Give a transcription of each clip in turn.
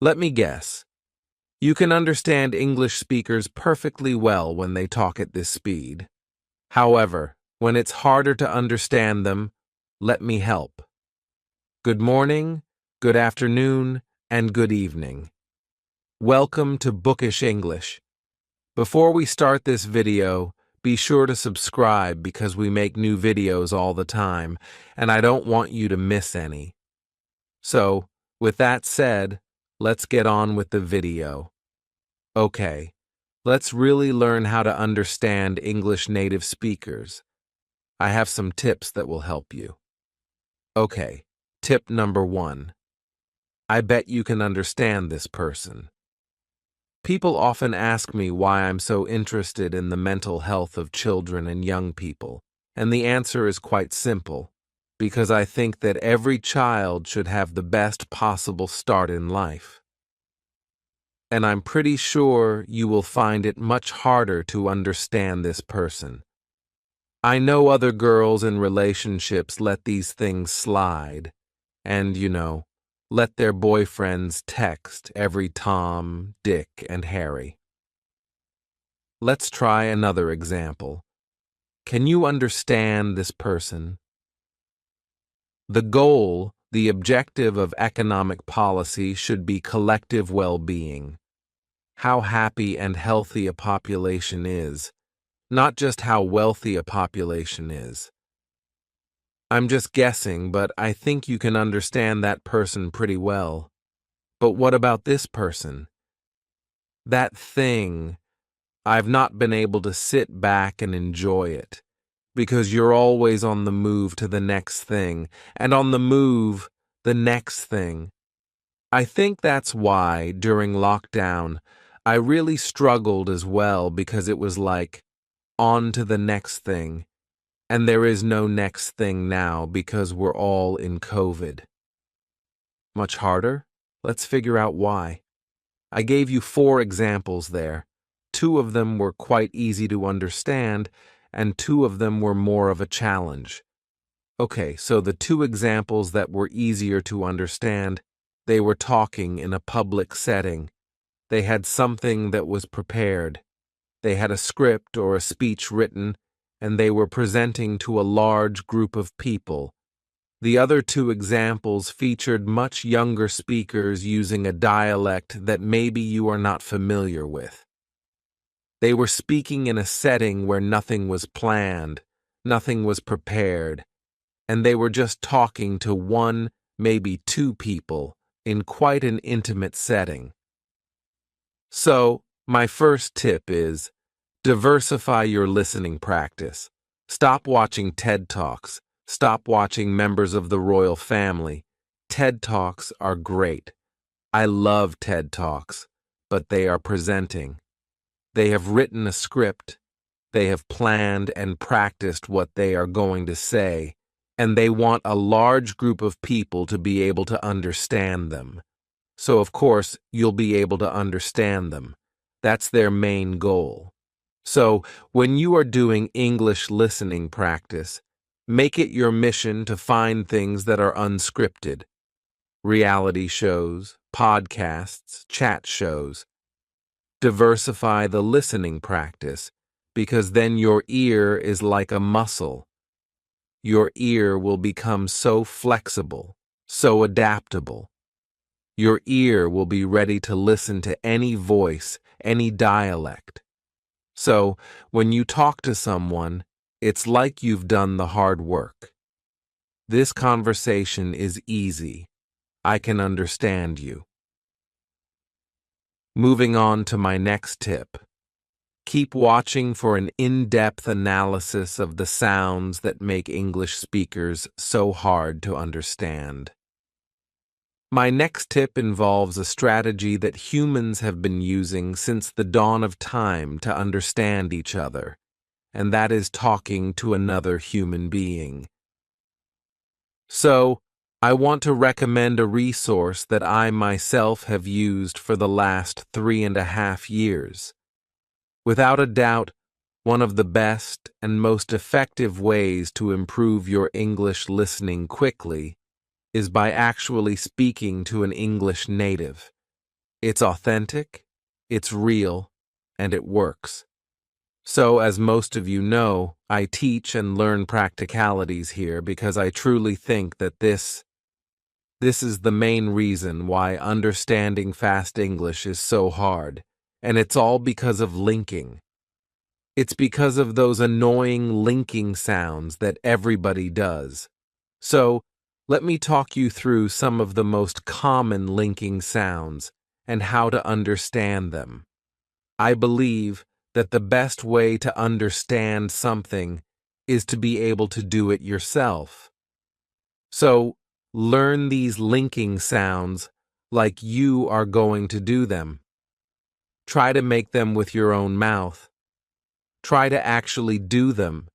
Let me guess. You can understand English speakers perfectly well when they talk at this speed. However, when it's harder to understand them, let me help. Good morning, good afternoon, and good evening. Welcome to Bookish English. Before we start this video, be sure to subscribe because we make new videos all the time, and I don't want you to miss any. So, with that said, let's get on with the video. Okay, let's really learn how to understand English native speakers. I have some tips that will help you. Okay, tip number 1. I bet you can understand this person. People often ask me why I'm so interested in the mental health of children and young people, and the answer is quite simple, because I think that every child should have the best possible start in life. And I'm pretty sure you will find it much harder to understand this person. I know other girls in relationships let these things slide, and, let their boyfriends text every Tom, Dick, and Harry. Let's try another example. Can you understand this person? The goal, the objective of economic policy should be collective well-being. How happy and healthy a population is, not just how wealthy a population is. I'm just guessing, but I think you can understand that person pretty well. But what about this person? That thing, I've not been able to sit back and enjoy it, because you're always on the move to the next thing, and on the move, the next thing. I think that's why, during lockdown, I really struggled as well, because it was like, on to the next thing, and there is no next thing now because we're all in COVID. Much harder? Let's figure out why. I gave you 4 examples there. 2 of them were quite easy to understand, and 2 of them were more of a challenge. Okay, so the 2 examples that were easier to understand, they were talking in a public setting. They had something that was prepared. They had a script or a speech written, and they were presenting to a large group of people. The other 2 examples featured much younger speakers using a dialect that maybe you are not familiar with. They were speaking in a setting where nothing was planned, nothing was prepared, and they were just talking to 1, maybe 2 people in quite an intimate setting. So, my first tip is, diversify your listening practice. Stop watching TED Talks. Stop watching members of the royal family. TED Talks are great. I love TED Talks, but they are presenting. They have written a script. They have planned and practiced what they are going to say, and they want a large group of people to be able to understand them. So, of course, you'll be able to understand them. That's their main goal. So, when you are doing English listening practice, make it your mission to find things that are unscripted. Reality shows, podcasts, chat shows. Diversify the listening practice, because then your ear is like a muscle. Your ear will become so flexible, so adaptable. Your ear will be ready to listen to any voice, any dialect. So, when you talk to someone, it's like you've done the hard work. This conversation is easy. I can understand you. Moving on to my next tip. Keep watching for an in-depth analysis of the sounds that make English speakers so hard to understand. My next tip involves a strategy that humans have been using since the dawn of time to understand each other, and that is talking to another human being. So, I want to recommend a resource that I myself have used for the last 3.5 years. Without a doubt, one of the best and most effective ways to improve your English listening quickly is by actually speaking to an English native. It's authentic, it's real, and it works. So, as most of you know, I teach and learn practicalities here because I truly think that this is the main reason why understanding fast English is so hard, and it's all because of linking. It's because of those annoying linking sounds that everybody does. So, let me talk you through some of the most common linking sounds and how to understand them. I believe that the best way to understand something is to be able to do it yourself. So, learn these linking sounds like you are going to do them. Try to make them with your own mouth. Try to actually do them,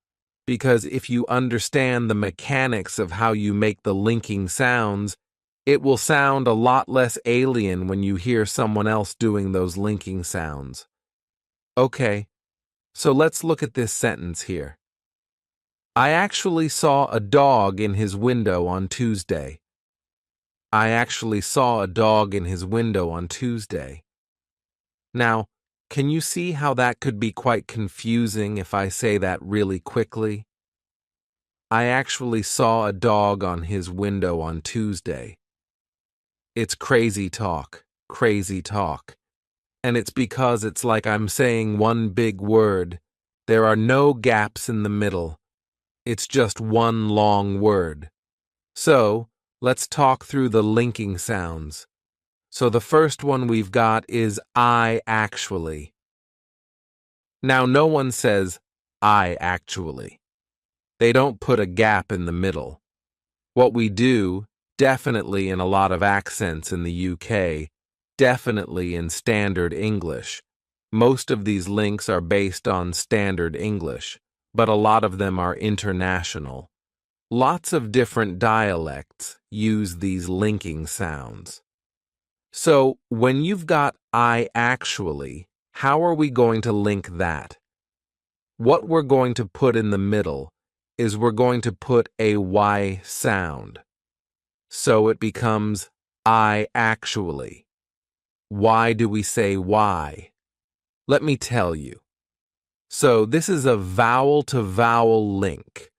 because if you understand the mechanics of how you make the linking sounds, it will sound a lot less alien when you hear someone else doing those linking sounds. Okay, so let's look at this sentence here. I actually saw a dog in his window on Tuesday. I actually saw a dog in his window on Tuesday. Now, can you see how that could be quite confusing if I say that really quickly? I actually saw a dog on his window on Tuesday. It's crazy talk, crazy talk. And it's because it's like I'm saying one big word. There are no gaps in the middle. It's just one long word. So, let's talk through the linking sounds. So the first one we've got is I actually. Now no one says I actually. They don't put a gap in the middle. What we do, definitely in a lot of accents in the UK, definitely in standard English. Most of these links are based on standard English, but a lot of them are international. Lots of different dialects use these linking sounds. So, when you've got I actually, how are we going to link that? What we're going to put in the middle is we're going to put a Y sound. So it becomes I actually. Why do we say why? Let me tell you. So this is a vowel-to-vowel link.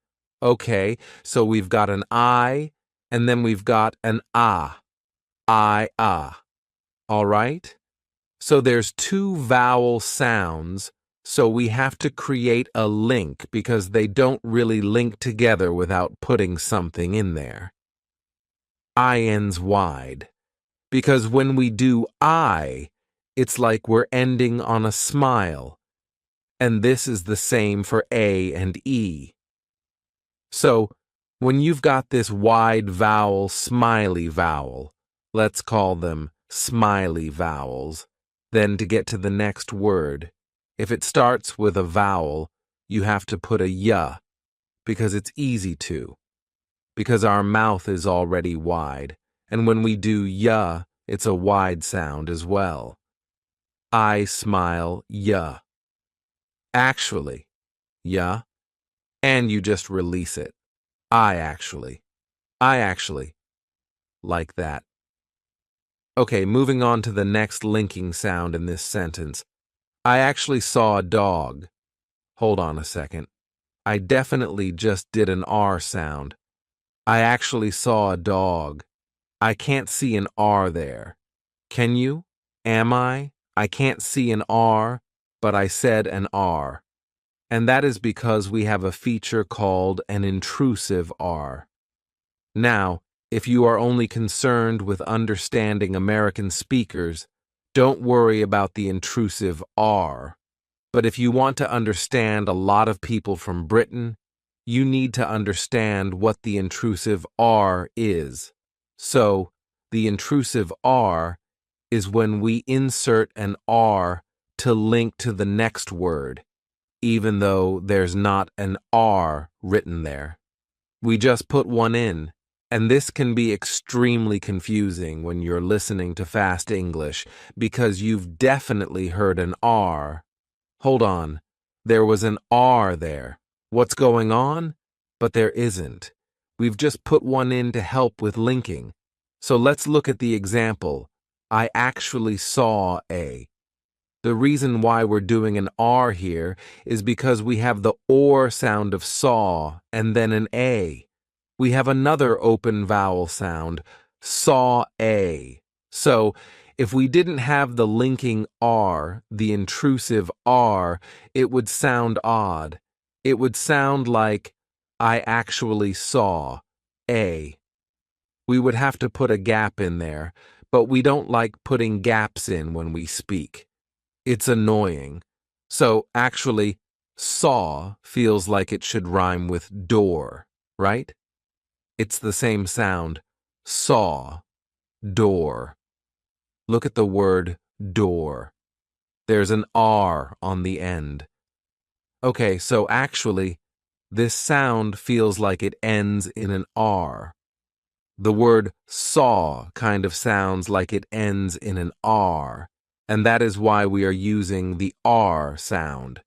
Okay, so we've got an I, and then we've got an ah. I-ah. All right? So there's two vowel sounds, so we have to create a link because they don't really link together without putting something in there. I ends wide. Because when we do I, it's like we're ending on a smile. And this is the same for A and E. So, when you've got this wide vowel, smiley vowel, let's call them smiley vowels. Then to get to the next word, if it starts with a vowel, you have to put a y, because it's easy to. Because our mouth is already wide, and when we do y, it's a wide sound as well. I smile, y. Actually, y, and you just release it. I actually, like that. Okay, moving on to the next linking sound in this sentence. I actually saw a dog. Hold on a second. I definitely just did an R sound. I actually saw a dog. I can't see an R there. Can you? Am I? I can't see an R, but I said an R. And that is because we have a feature called an intrusive R. Now, if you are only concerned with understanding American speakers, don't worry about the intrusive R. But if you want to understand a lot of people from Britain, you need to understand what the intrusive R is. So, the intrusive R is when we insert an R to link to the next word, even though there's not an R written there. We just put one in. And this can be extremely confusing when you're listening to fast English because you've definitely heard an R. Hold on, there was an R there. What's going on? But there isn't. We've just put one in to help with linking. So let's look at the example. I actually saw a. The reason why we're doing an R here is because we have the OR sound of saw and then an A. We have another open vowel sound, saw a. So, if we didn't have the linking R, the intrusive R, it would sound odd. It would sound like, I actually saw a. We would have to put a gap in there, but we don't like putting gaps in when we speak. It's annoying. So, actually, saw feels like it should rhyme with door, right? It's the same sound. Saw, door. Look at the word door. There's an R on the end. Okay, so actually, this sound feels like it ends in an R. The word saw kind of sounds like it ends in an R, and that is why we are using the R sound.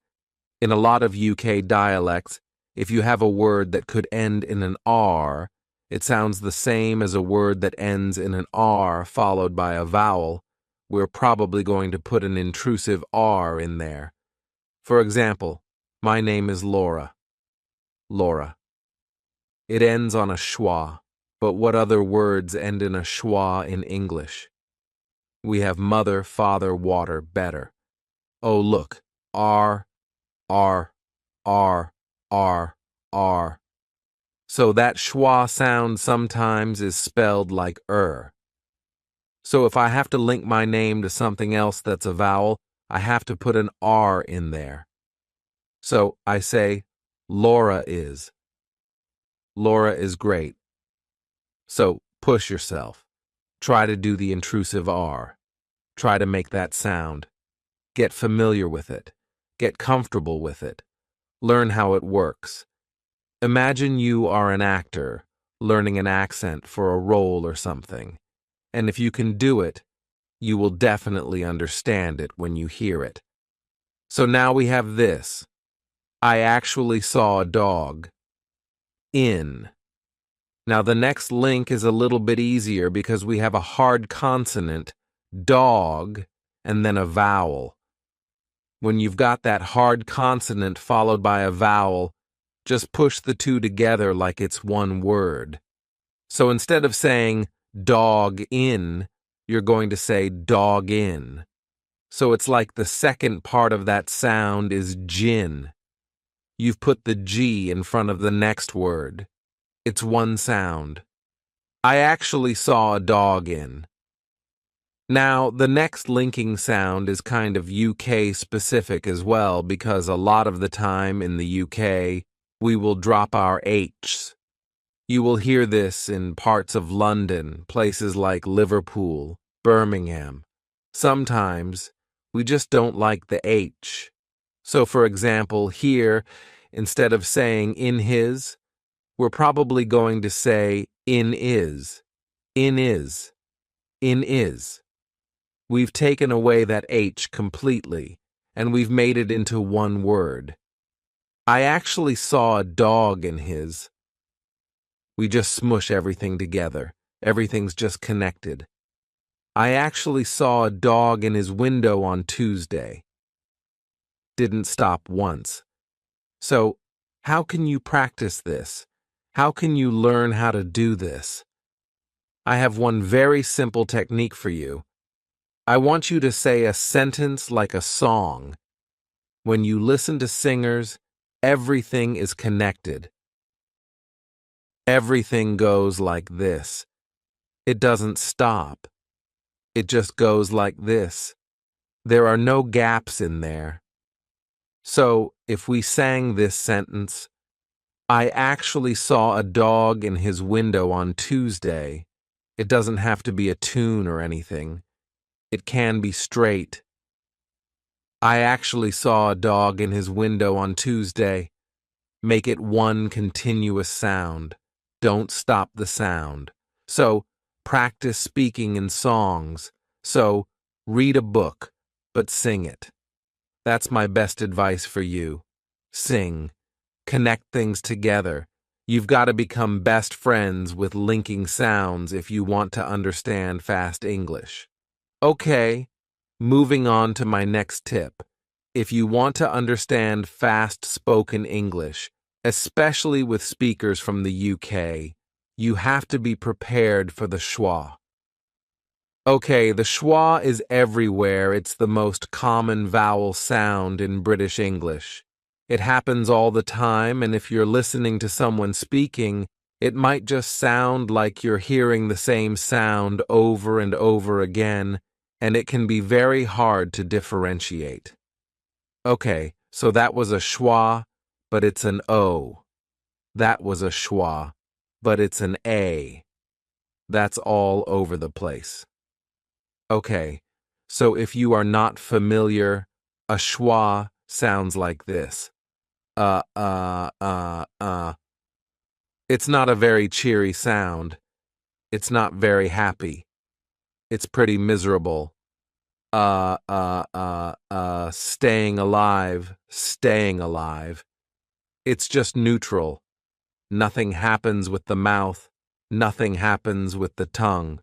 In a lot of UK dialects, if you have a word that could end in an R, it sounds the same as a word that ends in an R followed by a vowel. We're probably going to put an intrusive R in there. For example, my name is Laura. Laura. It ends on a schwa, but what other words end in a schwa in English? We have mother, father, water, better. Oh, look, R, R, R, R, R. So that schwa sound sometimes is spelled like So if I have to link my name to something else that's a vowel, I have to put an R in there. So I say, Laura is. Laura is great. So push yourself. Try to do the intrusive R. Try to make that sound. Get familiar with it. Get comfortable with it. Learn how it works. Imagine you are an actor, learning an accent for a role or something. And if you can do it, you will definitely understand it when you hear it. So now we have this. I actually saw a dog. In. Now the next link is a little bit easier because we have a hard consonant, dog, and then a vowel. When you've got that hard consonant followed by a vowel, just push the two together like it's one word. So instead of saying dog in, you're going to say dog in. So it's like the second part of that sound is gin. You've put the G in front of the next word. It's one sound. I actually saw a dog in. Now, the next linking sound is kind of UK specific as well because a lot of the time in the UK, we will drop our H's. You will hear this in parts of London, places like Liverpool, Birmingham. Sometimes, we just don't like the H. So, for example, here, instead of saying in his, we're probably going to say in is, in is, in is. We've taken away that H completely, and we've made it into one word. I actually saw a dog in his. We just smush everything together. Everything's just connected. I actually saw a dog in his window on Tuesday. Didn't stop once. So, how can you practice this? How can you learn how to do this? I have one very simple technique for you. I want you to say a sentence like a song. When you listen to singers, everything is connected. Everything goes like this. It doesn't stop. It just goes like this. There are no gaps in there. So, if we sang this sentence, I actually saw a dog in his window on Tuesday. It doesn't have to be a tune or anything. It can be straight. I actually saw a dog in his window on Tuesday. Make it one continuous sound. Don't stop the sound. So, practice speaking in songs. So, read a book, but sing it. That's my best advice for you. Sing. Connect things together. You've got to become best friends with linking sounds if you want to understand fast English. Okay, moving on to my next tip. If you want to understand fast-spoken English, especially with speakers from the UK, you have to be prepared for the schwa. Okay, the schwa is everywhere. It's the most common vowel sound in British English. It happens all the time, and if you're listening to someone speaking, it might just sound like you're hearing the same sound over and over again, and it can be very hard to differentiate. Okay, so that was a schwa, but it's an O. That was a schwa, but it's an A. That's all over the place. Okay, so if you are not familiar, a schwa sounds like this. Uh, uh, uh, uh. It's not a very cheery sound. It's not very happy. It's pretty miserable. Staying alive, staying alive. It's just neutral. Nothing happens with the mouth. Nothing happens with the tongue.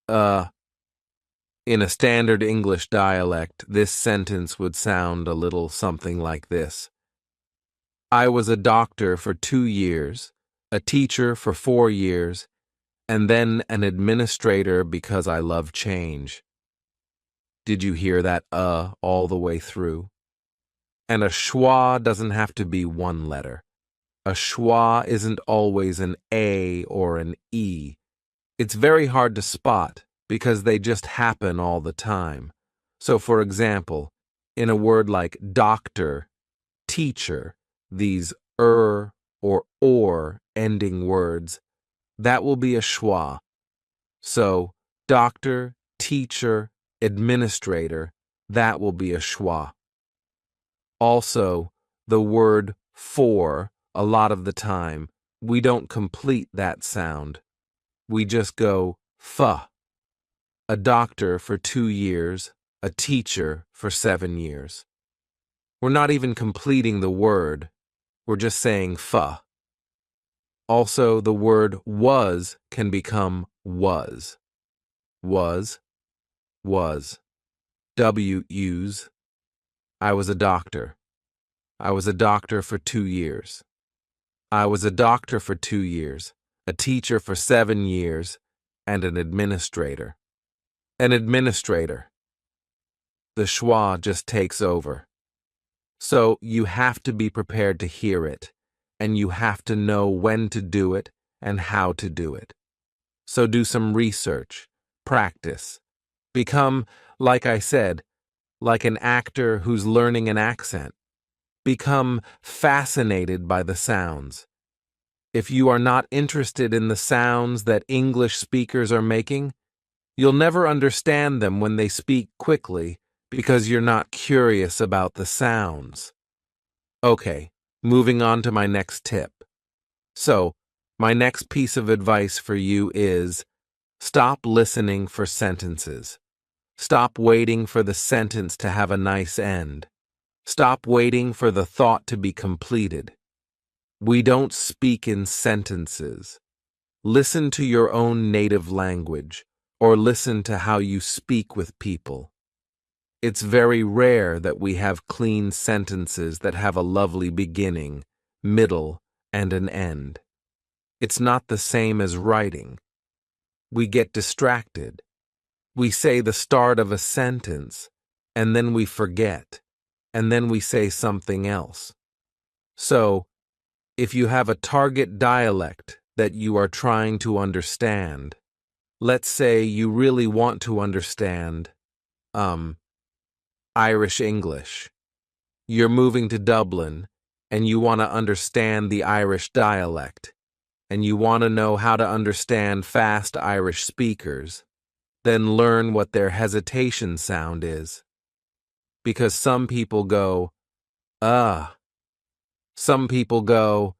In a standard English dialect, this sentence would sound a little something like this. I was a doctor for 2 years, a teacher for 4 years, and then an administrator because I love change. Did you hear that all the way through? And a schwa doesn't have to be one letter. A schwa isn't always an A or an E. It's very hard to spot because they just happen all the time. So, for example, in a word like doctor, teacher, these or ending words, that will be a schwa. So, doctor, teacher, administrator, that will be a schwa. Also, the word for, a lot of the time, we don't complete that sound. We just go fa. A doctor for 2 years, a teacher for 7 years. We're not even completing the word. We're just saying fa. Also, the word was can become was. Was. W-use. I was a doctor. I was a doctor for 2 years. I was a doctor for 2 years, a teacher for 7 years, and an administrator. An administrator. The schwa just takes over. So you have to be prepared to hear it, and you have to know when to do it and how to do it. So do some research, practice. Become, like I said, like an actor who's learning an accent. Become fascinated by the sounds. If you are not interested in the sounds that English speakers are making, you'll never understand them when they speak quickly because you're not curious about the sounds. Okay, moving on to my next tip. So, my next piece of advice for you is stop listening for sentences. Stop waiting for the sentence to have a nice end. Stop waiting for the thought to be completed. We don't speak in sentences. Listen to your own native language, or listen to how you speak with people. It's very rare that we have clean sentences that have a lovely beginning, middle, and an end. It's not the same as writing. We get distracted. We say the start of a sentence, and then we forget, and then we say something else. So, if you have a target dialect that you are trying to understand, let's say you really want to understand, Irish English. You're moving to Dublin, and you want to understand the Irish dialect, and you want to know how to understand fast Irish speakers, then learn what their hesitation sound is. Because some people go, some people go,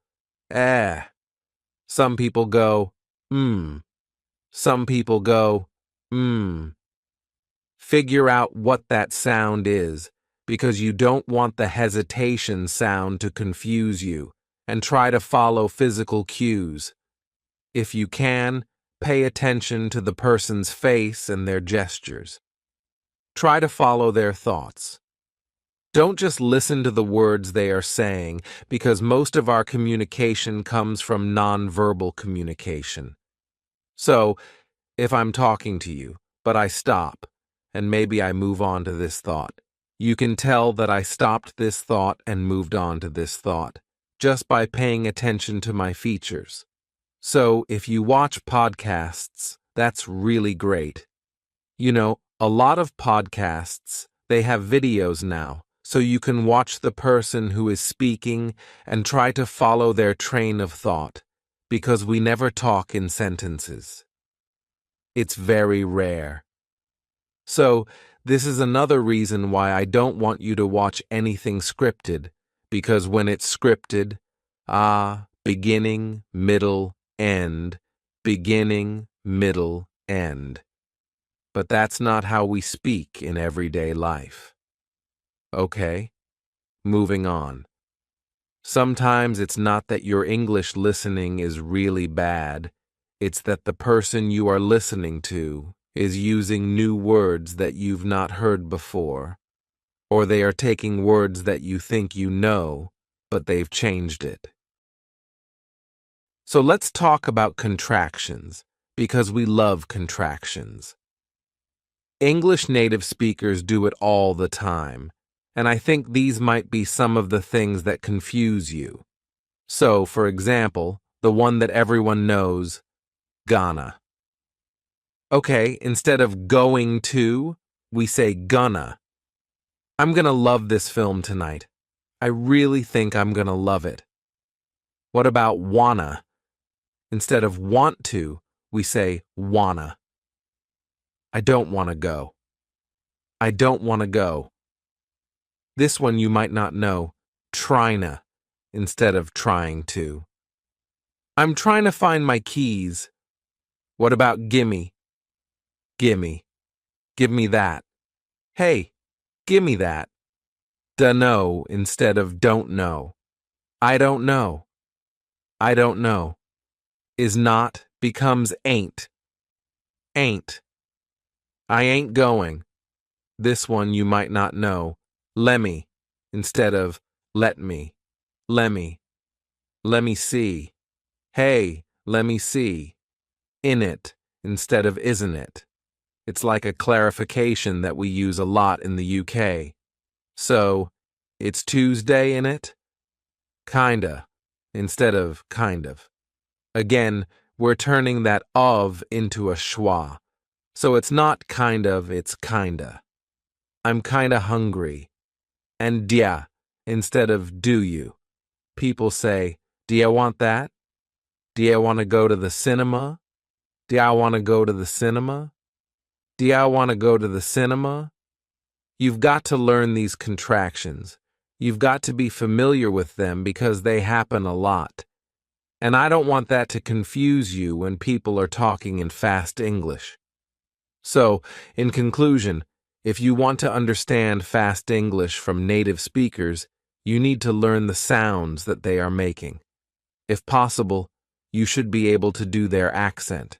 eh. Some people go, Some people go, Figure out what that sound is, because you don't want the hesitation sound to confuse you, and try to follow physical cues. If you can, pay attention to the person's face and their gestures. Try to follow their thoughts. Don't just listen to the words they are saying, because most of our communication comes from nonverbal communication. So, if I'm talking to you, but I stop, and maybe I move on to this thought, you can tell that I stopped this thought and moved on to this thought, just by paying attention to my features. So, if you watch podcasts, that's really great. You know, a lot of podcasts, they have videos now, so you can watch the person who is speaking and try to follow their train of thought, because we never talk in sentences. It's very rare. So, this is another reason why I don't want you to watch anything scripted, because when it's scripted, beginning, middle, end, beginning, middle, end. But that's not how we speak in everyday life. Okay, moving on. Sometimes it's not that your English listening is really bad, it's that the person you are listening to is using new words that you've not heard before, or they are taking words that you think you know, but they've changed it. So let's talk about contractions, because we love contractions. English native speakers do it all the time, and I think these might be some of the things that confuse you. So, for example, the one that everyone knows, gonna. Okay, instead of going to, we say gonna. I'm gonna love this film tonight. I really think I'm gonna love it. What about wanna? Instead of want to, we say wanna. I don't want to go. I don't want to go. This one you might not know, tryna, instead of trying to. I'm trying to find my keys. What about gimme? Gimme. Give me that. Hey, gimme that. Dunno instead of don't know. I don't know. I don't know. Is not becomes ain't. Ain't. I ain't going. This one you might not know. Lemme instead of let me. Lemme. Lemme see. Hey, lemme see. In it instead of isn't it. It's like a clarification that we use a lot in the UK. So, it's Tuesday in it? Kinda, instead of kind of. Again, we're turning that of into a schwa. So it's not kind of, it's kinda. I'm kinda hungry. And dia, instead of do you. People say, do you want that? Do you want to go to the cinema? Do I want to go to the cinema? Do I want to go to the cinema? You've got to learn these contractions. You've got to be familiar with them because they happen a lot. And I don't want that to confuse you when people are talking in fast English. So, in conclusion, if you want to understand fast English from native speakers, you need to learn the sounds that they are making. If possible, you should be able to do their accent.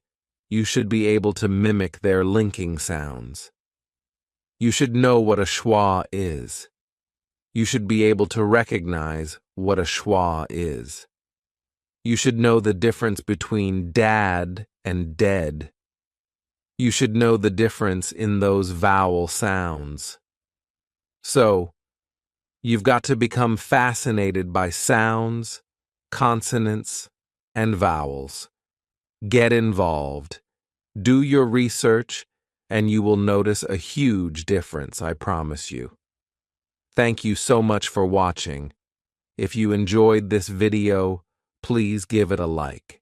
You should be able to mimic their linking sounds. You should know what a schwa is. You should be able to recognize what a schwa is. You should know the difference between dad and dead. You should know the difference in those vowel sounds. So, you've got to become fascinated by sounds, consonants, and vowels. Get involved. Do your research, and you will notice a huge difference, I promise you. Thank you so much for watching. If you enjoyed this video, please give it a like.